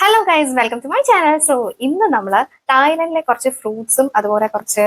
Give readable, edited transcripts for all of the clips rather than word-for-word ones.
Hello guys, welcome to my channel. So ഇന്ന് നമ്മൾ തായ്ലൻഡിലെ കുറച്ച് ഫ്രൂട്ട്സും അതുപോലെ കുറച്ച്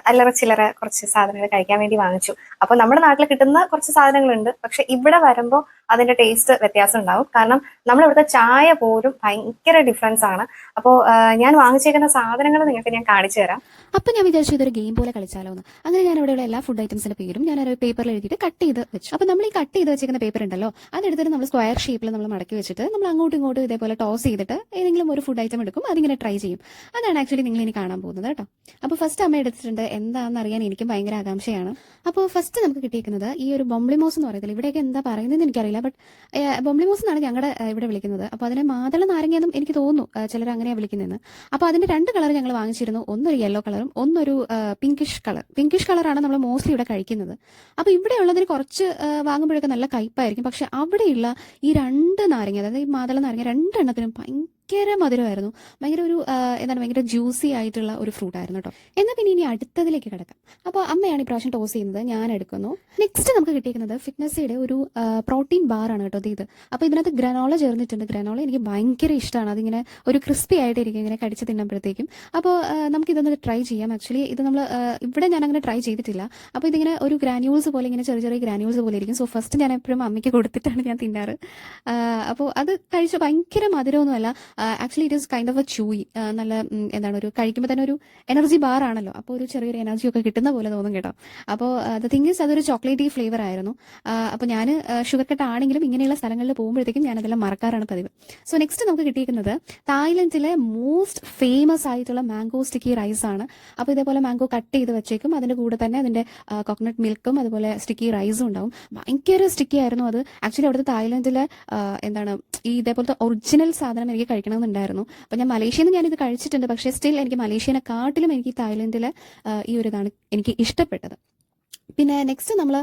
അല്ലറ ചില്ലറ കുറച്ച് സാധനങ്ങൾ കഴിക്കാൻ വേണ്ടി വാങ്ങിച്ചു. അപ്പൊ നമ്മുടെ നാട്ടിൽ കിട്ടുന്ന കുറച്ച് സാധനങ്ങളുണ്ട്, പക്ഷെ ഇവിടെ വരുമ്പോൾ അതിന്റെ ടേസ്റ്റ് വ്യത്യാസം ഉണ്ടാവും. കാരണം നമ്മളിവിടുത്തെ ചായ പോലും ഭയങ്കര ഡിഫറൻസ് ആണ്. അപ്പോൾ ഞാൻ വാങ്ങിച്ചേക്കുന്ന സാധനങ്ങൾ നിങ്ങൾക്ക് ഞാൻ കാണിച്ചു തരാം. അപ്പോൾ ഞാൻ വിചാരിച്ചു ഇതൊരു ഗെയിം പോലെ കളിച്ചാലോ എന്ന്. അങ്ങനെ ഞാൻ ഇവിടെയുള്ള എല്ലാ ഫുഡ് ഐറ്റംസിന്റെ പേരും ഞാൻ ഒരു പേപ്പറിൽ എഴുതിയിട്ട് കട്ട് ചെയ്ത് വെച്ചു. അപ്പോൾ നമ്മൾ ഈ കട്ട് ചെയ്ത് വെച്ചിരിക്കുന്ന പേപ്പർ ഉണ്ടല്ലോ, അതെടുത്തിട്ട് നമ്മൾ സ്ക്വയർ ഷേപ്പിൽ നമ്മൾ മടക്കി വെച്ചിട്ട് നമ്മൾ അങ്ങോട്ടും ഇങ്ങോട്ടും ഇതേപോലെ ടോസ് ചെയ്തിട്ട് ഏതെങ്കിലും ഒരു ഫുഡ് ഐറ്റം എടുക്കും, അതിങ്ങനെ ട്രൈ ചെയ്യും. അതാണ് ആക്ച്വലി നിങ്ങൾ ഇനി കാണാൻ പോകുന്നത് കേട്ടോ. അപ്പോൾ ഫസ്റ്റ് അമ്മ എടുത്തിട്ടുണ്ട്, എന്താണെന്ന് അറിയാൻ എനിക്കും ഭയങ്കര ആകാംക്ഷയാണ്. അപ്പോൾ ഫസ്റ്റ് നമുക്ക് കിട്ടിയിരിക്കുന്നത് ഈ ഒരു ബൊംബ്ലിമോസ് എന്ന് പറയത്തില്ല, ഇവിടെയൊക്കെ എന്താ പറയുന്നതെന്ന് എനിക്കറിയില്ല, ബട്ട് ബൊംബ്ലിമോസ് എന്നാണ് ഞങ്ങളുടെ ഇവിടെ വിളിക്കുന്നത്. അപ്പോൾ അതിനെ മാതള നാരങ്ങയെന്നും എനിക്ക് തോന്നുന്നു ചിലർ അങ്ങനെയാണ് വിളിക്കുന്നതെന്ന്. അപ്പോൾ അതിന്റെ രണ്ട് കളർ ഞങ്ങൾ വാങ്ങിച്ചിരുന്നു, ഒന്നൊരു യെല്ലോ കളറും ഒന്നൊരു പിങ്കിഷ് കളറാണ് നമ്മൾ മോസ്റ്റ്ലി ഇവിടെ കഴിക്കുന്നത്. അപ്പോൾ ഇവിടെ ഉള്ളതിന് കുറച്ച് വാങ്ങുമ്പോഴൊക്കെ നല്ല കയ്പായിരിക്കും, പക്ഷെ അവിടെയുള്ള ഈ രണ്ട് നാരങ്ങ, അതായത് ഈ മാതള നാരങ്ങ രണ്ടെണ്ണത്തിനും ഭയങ്കര മധുരമായിരുന്നു. ഭയങ്കര ഒരു ഭയങ്കര ജ്യൂസി ആയിട്ടുള്ള ഒരു ഫ്രൂട്ട് ആയിരുന്നു കേട്ടോ. എന്നാൽ പിന്നെ ഇനി അടുത്തതിലേക്ക് കിടക്കാം. അപ്പോൾ അമ്മയാണ് ഇപ്രാവശ്യം ടോസ് ചെയ്യുന്നത്, ഞാൻ എടുക്കുന്നു. നെക്സ്റ്റ് നമുക്ക് കിട്ടിയിരിക്കുന്നത് ഫിറ്റ്നസിയുടെ ഒരു പ്രോട്ടീൻ ബാർ ആണ് കേട്ടോ ഇത്. അപ്പോൾ ഇതിനകത്ത് ഗ്രനോള ചേർന്നിട്ടുണ്ട്. ഗ്രനോള എനിക്ക് ഭയങ്കര ഇഷ്ടമാണ്, അതിങ്ങനെ ഒരു ക്രിസ്പി ആയിട്ടിരിക്കും ഇങ്ങനെ കടിച്ച് തിന്നുമ്പോഴത്തേക്കും. അപ്പോൾ നമുക്കിതൊന്ന് ട്രൈ ചെയ്യാം. ആക്ച്വലി ഇത് നമ്മൾ ഇവിടെ ഞാൻ അങ്ങനെ ട്രൈ ചെയ്തിട്ടില്ല. അപ്പോൾ ഇതിങ്ങനെ ഒരു ഗ്രാന്യൂൾസ് പോലെ, ഇങ്ങനെ ചെറിയ ചെറിയ ഗ്രാന്യൂൾസ് പോലെ ഇരിക്കും. സോ ഫസ്റ്റ് ഞാൻ എപ്പോഴും അമ്മയ്ക്ക് കൊടുത്തിട്ടാണ് ഞാൻ തിന്നാറ്. അപ്പോൾ അത് കഴിച്ച ഭയങ്കര മധുരമൊന്നുമല്ല, actually it is kind of a chewy. നല്ല ഒരു കഴിക്കുമ്പോൾ തന്നെ ഒരു എനർജി ബാർ ആണല്ലോ, അപ്പോൾ ഒരു ചെറിയൊരു എനർജി ഒക്കെ കിട്ടുന്ന പോലെ തോന്നും കേട്ടോ. അപ്പോൾ ദ തിങ് ഈസ് അതൊരു ചോക്ലേറ്റി ഫ്ലേവർ ആയിരുന്നു. അപ്പോൾ ഞാൻ ഷുഗർ കട്ട് ആണെങ്കിലും ഇങ്ങനെയുള്ള സ്ഥലങ്ങളിൽ പോകുമ്പോഴത്തേക്കും ഞാൻ അതെല്ലാം മറക്കാറാണ് പതിവ്. സോ നെക്സ്റ്റ് നമുക്ക് കിട്ടിയിരിക്കുന്നത് തായ്ലൻഡിലെ മോസ്റ്റ് ഫേമസ് ആയിട്ടുള്ള മാംഗോ സ്റ്റിക്കി റൈസ് ആണ്. അപ്പോൾ ഇതേപോലെ മാംഗോ കട്ട് ചെയ്ത് വെച്ചേക്കും, അതിന്റെ കൂടെ തന്നെ അതിന്റെ കോക്കനട്ട് മിൽക്കും അതുപോലെ സ്റ്റിക്കി റൈസും ഉണ്ടാവും. ഭയങ്കര സ്റ്റിക്കി ആയിരുന്നു അത്. ആക്ച്വലി അവിടുത്തെ തായ്ലൻഡിലെ ഈ ഇതേപോലത്തെ ഒറിജിനൽ സാധനം എനിക്ക് കഴിക്കണമെന്നുണ്ടായിരുന്നു. അപ്പോൾ ഞാൻ മലേഷ്യയിൽ നിന്ന് ഞാനിത് കഴിച്ചിട്ടുണ്ട്, പക്ഷേ സ്റ്റിൽ എനിക്ക് മലേഷ്യനെക്കാട്ടിലും എനിക്ക് തായ്ലൻഡിലെ ഈ ഒരു ഇതാണ് എനിക്ക് ഇഷ്ടപ്പെട്ടത്. പിന്നെ നെക്സ്റ്റ് നമ്മൾ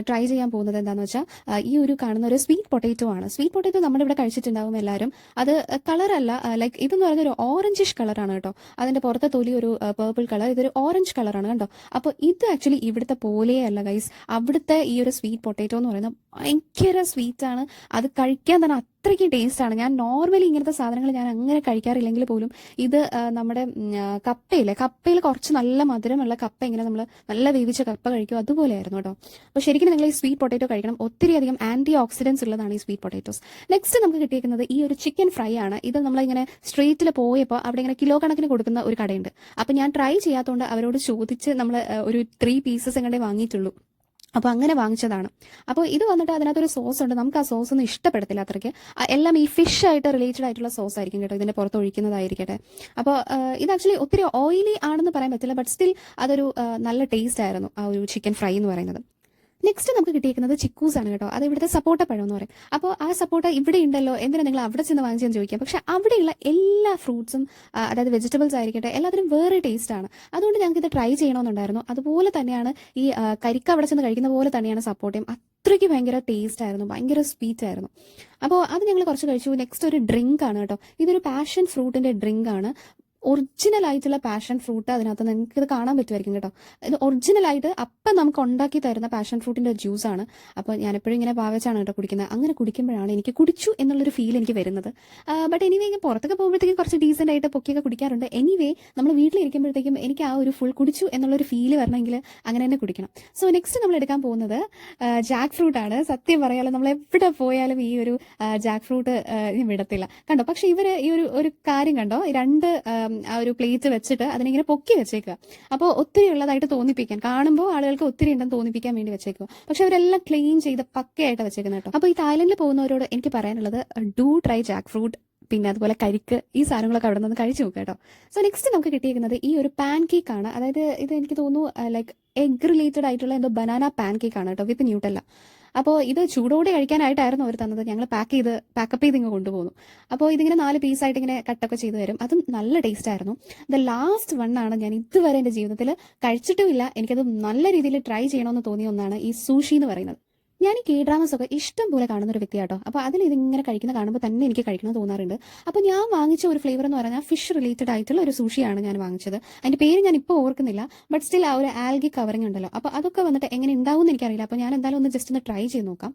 ട്രൈ ചെയ്യാൻ പോകുന്നത് എന്താണെന്ന് വെച്ചാൽ ഈ ഒരു കാണുന്ന ഒരു സ്വീറ്റ് പൊട്ടേറ്റോ ആണ്. സ്വീറ്റ് പൊട്ടേറ്റോ നമ്മളിവിടെ കഴിച്ചിട്ടുണ്ടാവും എല്ലാവരും. അത് കളറല്ല, ലൈക്ക് ഇതെന്ന് പറയുന്നത് ഒരു ഓറഞ്ചിഷ് കളറാണ് കേട്ടോ. അതിന്റെ പുറത്തെ തൊലി ഒരു പേർപ്പിൾ കളർ, ഇതൊരു ഓറഞ്ച് കളറാണ് കണ്ടോ. അപ്പോൾ ഇത് ആക്ച്വലി ഇവിടുത്തെ പോലെയല്ല ഗൈസ്. അവിടുത്തെ ഈ ഒരു സ്വീറ്റ് പൊട്ടേറ്റോ എന്ന് പറയുന്നത് ഭയങ്കര സ്വീറ്റ് ആണ്. അത് കഴിക്കാൻ തന്നെ അത്രയ്ക്ക് ടേസ്റ്റ് ആണ്. ഞാൻ നോർമലി ഇങ്ങനത്തെ സാധനങ്ങൾ ഞാൻ അങ്ങനെ കഴിക്കാറില്ലെങ്കിൽ പോലും ഇത് നമ്മുടെ കപ്പയിൽ കുറച്ച് നല്ല മധുരമുള്ള കപ്പ, ഇങ്ങനെ നമ്മൾ നല്ല വേവിച്ച കപ്പ കഴിക്കും, അതുപോലെയായിരുന്നു കേട്ടോ. അപ്പോൾ ശരിക്കും നിങ്ങൾ ഈ സ്വീറ്റ് പൊട്ടേറ്റോ കഴിക്കണം, ഒത്തിരി അധികം ആന്റി ഓക്സിഡൻസ് ഉള്ളതാണ് ഈ സ്വീറ്റ് പൊട്ടേറ്റോസ്. നെക്സ്റ്റ് നമുക്ക് കിട്ടിയിരിക്കുന്നത് ഈ ഒരു ചിക്കൻ ഫ്രൈ ആണ്. ഇത് നമ്മളിങ്ങനെ സ്ട്രീറ്റിൽ പോയപ്പോൾ അവിടെ ഇങ്ങനെ കിലോ കണക്കിന് കൊടുക്കുന്ന ഒരു കടയുണ്ട്. അപ്പോൾ ഞാൻ ട്രൈ ചെയ്യാത്തതുകൊണ്ട് അവരോട് ചോദിച്ച് നമ്മൾ ഒരു 3 പീസസ് എങ്ങടെ വാങ്ങിയിട്ടുള്ളൂ. അപ്പോൾ അങ്ങനെ വാങ്ങിച്ചതാണ്. അപ്പോൾ ഇത് വന്നിട്ട് അതിനകത്തൊരു സോസ് ഉണ്ട്, നമുക്ക് ആ സോസ് ഒന്നും ഇഷ്ടപ്പെടത്തില്ല അത്രയ്ക്ക്. എല്ലാം ഈ ഫിഷ് ആയിട്ട് റിലേറ്റഡ് ആയിട്ടുള്ള സോസ് ആയിരിക്കും കേട്ടോ, ഇതിന്റെ പുറത്ത് ഒഴിക്കുന്നതായിരിക്കട്ടെ. അപ്പോൾ ഇത് ആക്ച്വലി ഒത്തിരി ഓയിലി ആണെന്ന് പറയാൻ പറ്റില്ല, ബട്ട് സ്റ്റിൽ അതൊരു നല്ല ടേസ്റ്റ് ആയിരുന്നു ആ ഒരു ചിക്കൻ ഫ്രൈ എന്ന് പറയുന്നത്. നെക്സ്റ്റ് നമുക്ക് കിട്ടിയിരിക്കുന്നത് ചിക്കൂസ് ആണ് കേട്ടോ. അത് ഇവിടുത്തെ സപ്പോട്ട പഴം എന്ന് പറയും. അപ്പോൾ ആ സപ്പോട്ട ഇവിടെ ഉണ്ടല്ലോ, എന്തിനാ നിങ്ങൾ അവിടെ ചെന്ന് വാങ്ങിച്ചെന്ന് ചോദിക്കാം. പക്ഷെ അവിടെയുള്ള എല്ലാ ഫ്രൂട്ട്സും, അതായത് വെജിറ്റബിൾസ് ആയിരിക്കട്ടെ, എല്ലാത്തിനും വേറെ ടേസ്റ്റ് ആണ്. അതുകൊണ്ട് ഞങ്ങൾക്ക് ഇത് ട്രൈ ചെയ്യണമെന്നുണ്ടായിരുന്നു. അതുപോലെ തന്നെയാണ് ഈ കരിക്ക അവിടെ ചെന്ന് കഴിക്കുന്ന പോലെ തന്നെയാണ് സപ്പോട്ടയും. അത്രയ്ക്ക് ഭയങ്കര ടേസ്റ്റ് ആയിരുന്നു, ഭയങ്കര സ്വീറ്റ് ആയിരുന്നു. അപ്പോൾ അത് ഞങ്ങൾ കുറച്ച് കഴിച്ചു. നെക്സ്റ്റ് ഒരു ഡ്രിങ്ക് ആണ് കേട്ടോ. ഇതൊരു പാഷൻ ഫ്രൂട്ടിന്റെ ഡ്രിങ്ക് ആണ്. ഒറിജിനൽ ആയിട്ടുള്ള പാഷൻ ഫ്രൂട്ട് അതിനകത്ത് നിങ്ങൾക്ക് ഇത് കാണാൻ പറ്റുമായിരിക്കും കേട്ടോ. ഇത് ഒറിജിനൽ ആയിട്ട് അപ്പം നമുക്ക് ഉണ്ടാക്കി തരുന്ന പാഷൻ ഫ്രൂട്ടിന്റെ ജ്യൂസ് ആണ്. അപ്പോൾ ഞാനെപ്പോഴും ഇങ്ങനെ ഭാവിച്ചാണ് കേട്ടോ കുടിക്കുന്നത്. അങ്ങനെ കുടിക്കുമ്പോഴാണ് എനിക്ക് കുടിച്ചു എന്നുള്ളൊരു ഫീൽ എനിക്ക് വരുന്നത്. ബട്ട് എനിവേ ഞാൻ പുറത്തൊക്കെ പോകുമ്പോഴത്തേക്കും കുറച്ച് ഡീസെന്റ് ആയിട്ട് പൊക്കിയൊക്കെ കുടിക്കാറുണ്ട്. എനിവേ നമ്മൾ വീട്ടിലിരിക്കുമ്പോഴത്തേക്കും എനിക്ക് ആ ഒരു ഫുൾ കുടിച്ചു എന്നുള്ളൊരു ഫീല് വരണമെങ്കിൽ അങ്ങനെ തന്നെ കുടിക്കണം. സോ നെക്സ്റ്റ് നമ്മൾ എടുക്കാൻ പോകുന്നത് ജാക്ക് ഫ്രൂട്ട് ആണ്. സത്യം പറയാലോ, നമ്മൾ എവിടെ പോയാലും ഈ ഒരു ജാക്ക് ഫ്രൂട്ട് വിടത്തില്ല കണ്ടോ. പക്ഷെ ഇവര് ഈ ഒരു കാര്യം കണ്ടോ, രണ്ട് ആ ഒരു പ്ലേറ്റ് വെച്ചിട്ട് അതിനിങ്ങനെ പൊക്കി വെച്ചേക്കുക. അപ്പോൾ ഒത്തിരി ഉള്ളതായിട്ട് തോന്നിപ്പിക്കാൻ, കാണുമ്പോൾ ആളുകൾക്ക് ഒത്തിരി ഉണ്ടെന്ന് തോന്നിപ്പിക്കാൻ വേണ്ടി വെച്ചേക്കുക. പക്ഷെ അവരെല്ലാം ക്ലീൻ ചെയ്ത് പക്കയായിട്ട് വെച്ചേക്കുന്നത് കേട്ടോ. അപ്പോൾ ഈ തായ്ലൻഡിൽ പോകുന്നവരോട് എനിക്ക് പറയാനുള്ളത്, ഡു ട്രൈ ജാക്ക് ഫ്രൂട്ട്, പിന്നെ അതുപോലെ കരിക്ക്, ഈ സാധനങ്ങളൊക്കെ അവിടെ നിന്ന് കഴിച്ചു നോക്കുക കേട്ടോ. സോ നെക്സ്റ്റ് നമുക്ക് കിട്ടിയിരിക്കുന്നത് ഈ ഒരു പാൻ കേക്ക് ആണ്. അതായത് ഇത് എനിക്ക് തോന്നുന്നു ലൈക്ക് എഗ് റിലേറ്റഡ് ആയിട്ടുള്ള എന്തോ ബനാന പാൻ കേക്ക് ആണ് കേട്ടോ, വിത്ത് ന്യൂട്ടല്ല. അപ്പോൾ ഇത് ചൂടോടെ കഴിക്കാനായിട്ടായിരുന്നു അവർ തന്നത്. ഞങ്ങൾ പാക്കപ്പ് ചെയ്ത് ഇങ്ങ് കൊണ്ടുപോകുന്നു. അപ്പോൾ ഇതിങ്ങനെ 4 പീസായിട്ട് ഇങ്ങനെ കട്ടൊക്കെ ചെയ്ത് തരും. അതും നല്ല ടേസ്റ്റ് ആയിരുന്നു. ദ ലാസ്റ്റ് വൺ ആണ്, ഞാൻ ഇതുവരെ എൻ്റെ ജീവിതത്തിൽ കഴിച്ചിട്ടുമില്ല, എനിക്കത് നല്ല രീതിയിൽ ട്രൈ ചെയ്യണമെന്ന് തോന്നിയ ഒന്നാണ് ഈ സൂഷി എന്ന് പറയുന്നത്. ഞാൻ ഈ ഡ്രാമാസ് ഒക്കെ ഇഷ്ടം പോലെ കാണുന്ന ഒരു വ്യക്തിയാട്ടോ. അപ്പോൾ അതിൽ ഇതിങ്ങനെ കഴിക്കുന്ന കാണുമ്പോൾ തന്നെ എനിക്ക് കഴിക്കണം തോന്നാറുണ്ട്. അപ്പോൾ ഞാൻ വാങ്ങിച്ച ഒരു ഫ്ലേവർ എന്ന് പറഞ്ഞാൽ ഫിഷ് റിലേറ്റഡ് ആയിട്ടുള്ള ഒരു സൂഷിയാണ് ഞാൻ വാങ്ങിച്ചത്. അതിന്റെ പേര് ഞാൻ ഇപ്പോൾ ഓർക്കുന്നില്ല, ബട്ട് സ്റ്റിൽ ആ ഒരു ആൽഗി കവറിങ് ഉണ്ടല്ലോ, അപ്പോൾ അതൊക്കെ വന്നിട്ട് എങ്ങനെ ഉണ്ടാവും എന്ന് എനിക്കറിയില്ല. അപ്പോൾ ഞാൻ എന്തായാലും ഒന്ന് ജസ്റ്റ് ഒന്ന് ട്രൈ ചെയ്ത് നോക്കാം.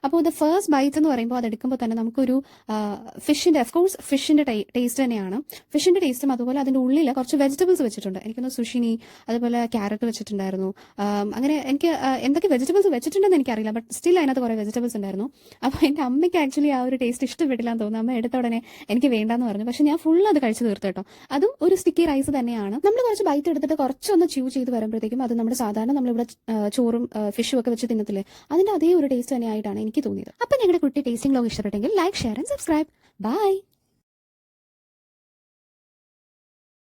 അപ്പോൾ ദ ഫസ്റ്റ് ബൈറ്റ് എന്ന് പറയുമ്പോൾ അത് എടുക്കുമ്പോൾ തന്നെ നമുക്കൊരു ഫിഷിന്റെ, ഓഫ്കോഴ്സ് ഫിഷിന്റെ ടേസ്റ്റ് തന്നെയാണ്. ഫിഷിന്റെ ടേസ്റ്റും അതുപോലെ അതിന്റെ ഉള്ളിൽ കുറച്ച് വെജിറ്റബിൾസ് വെച്ചിട്ടുണ്ട്. എനിക്കൊന്ന് സുഷിനി, അതുപോലെ ക്യാരറ്റ് വെച്ചിട്ടുണ്ടായിരുന്നു. അങ്ങനെ എനിക്ക് എന്തൊക്കെ വെജിറ്റബിൾസ് വെച്ചിട്ടുണ്ടെന്ന് എനിക്കറിയില്ല, ബട്ട് സ്റ്റിൽ അതിനകത്ത് കുറേ വെജിറ്റബിൾസ് ഉണ്ടായിരുന്നു. അപ്പോൾ എൻ്റെ അമ്മയ്ക്ക് ആക്ച്വലി ആ ഒരു ടേസ്റ്റ് ഇഷ്ടപ്പെട്ടില്ല എന്ന് തോന്നുന്നു. അമ്മ എടുത്ത ഉടനെ എനിക്ക് വേണ്ടാന്ന് പറഞ്ഞു. പക്ഷെ ഞാൻ ഫുൾ അത് കഴിച്ച് തീർത്തു കേട്ടോ. അതും ഒരു സ്റ്റിക്കി റൈസ് തന്നെയാണ്. നമ്മൾ കുറച്ച് ബൈറ്റ് എടുത്തിട്ട് കുറച്ചൊന്ന് ച്യൂ ചെയ്ത് വരുമ്പോഴത്തേക്കും അത് നമ്മുടെ സാധാരണ നമ്മളിവിടെ ചോറും ഫിഷും ഒക്കെ വെച്ച് തിന്നത്തില്ലേ, അതിന്റെ അതേ ഒരു ടേസ്റ്റ് തന്നെയായിട്ടാണ് എനിക്ക് തോന്നിയത്. അപ്പം ഞങ്ങളുടെ കുട്ടി ടേസ്റ്റിംഗ് വ്ലോഗ് ഇഷ്ടപ്പെട്ടെങ്കിൽ like, share and subscribe. By.